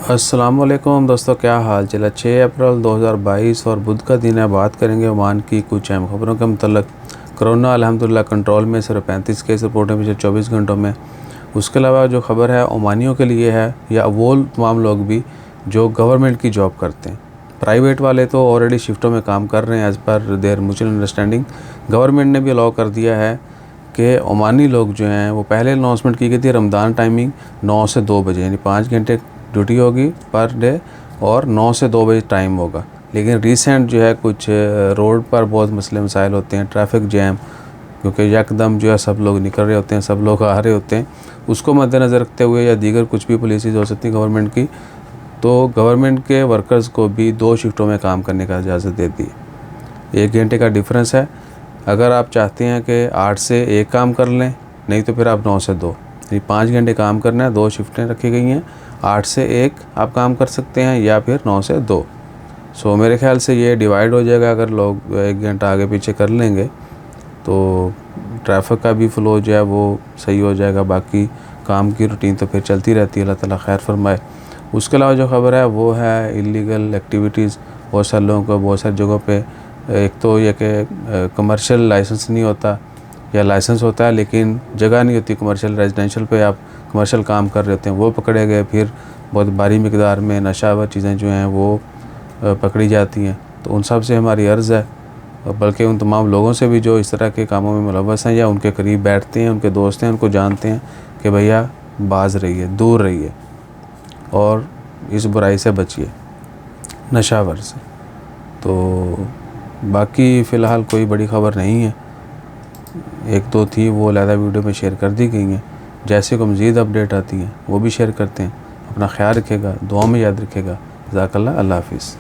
अस्सलाम वालेकुम दोस्तों, क्या हाल चल। 6 अप्रैल 2022 और बुध का दिन है। बात करेंगे ओमान की कुछ अहम खबरों के मतलब। कोरोना अल्हम्दुलिल्लाह कंट्रोल में, सिर्फ 35 केस रिपोर्ट हैं पिछले 24 घंटों में। उसके अलावा जो खबर है ओमानियों के लिए है, या वो तमाम लोग भी जो गवर्नमेंट की जॉब करते हैं। प्राइवेट वाले तो ऑलरेडी शिफ्टों में काम कर रहे हैं as per there mutual understanding. Government ने भी अलाउ कर दिया है कि ओमानी लोग जो हैं वो पहले अनाउंसमेंट की गई थी रमज़ान टाइमिंग 9 से 2 बजे, यानी 5 घंटे ड्यूटी होगी पर डे और 9 से 2 बजे टाइम होगा। लेकिन रिसेंट जो है कुछ रोड पर बहुत मसले मसाइल होते हैं, ट्रैफिक जैम, क्योंकि यकदम जो है सब लोग निकल रहे होते हैं, सब लोग आ रहे होते हैं। उसको मद्देनज़र रखते हुए या दीगर कुछ भी पॉलिसीज़ हो सकती हैं गवर्नमेंट की, तो गवर्नमेंट के वर्कर्स को भी 2 शिफ्टों में काम करने का इजाज़त देती है। 1 घंटे का डिफरेंस है। अगर आप चाहते हैं कि 8 से 1 काम कर लें, नहीं तो फिर आप 9 से 2, यानी 5 घंटे काम करना है। 2 शिफ्टें रखी गई हैं, 8 से 1 आप काम कर सकते हैं या फिर 9 से 2। सो मेरे ख्याल से ये डिवाइड हो जाएगा। अगर लोग 1 घंटा आगे पीछे कर लेंगे तो ट्रैफिक का भी फ़्लो जो है वो सही हो जाएगा। बाकी काम की रूटीन तो फिर चलती रहती है, अल्लाह ताला खैर फरमाए। उसके अलावा जो ख़बर है वो है इलीगल एक्टिविटीज़। बहुत सारे लोगों को बहुत सारी जगहों पे, एक तो ये कि कमर्शियल लाइसेंस नहीं होता, या लाइसेंस होता है लेकिन जगह नहीं होती कमर्शियल, रेजिडेंशियल पे आप कमर्शियल काम कर रहे होते हैं, वो पकड़े गए। फिर बहुत भारी मिकदार में नशावर चीज़ें जो हैं वो पकड़ी जाती हैं। तो उन सब से हमारी अर्ज़ है, बल्कि उन तमाम लोगों से भी जो इस तरह के कामों में मुलव्वस हैं या उनके करीब बैठते हैं, उनके दोस्त हैं, उनको जानते हैं, कि भैया बाज रहिए, दूर रहिए और इस बुराई से बचिए, नशावर से। तो बाकी फ़िलहाल कोई बड़ी ख़बर नहीं है। 1-2 थी, वो अलहदा वीडियो में शेयर कर दी गई हैं। जैसे को मज़ीद अपडेट आती हैं वो भी शेयर करते हैं। अपना ख्याल रखिएगा, दुआ में याद रखिएगा। जज़ाकल्लाह, अल्लाह हाफ़िज़।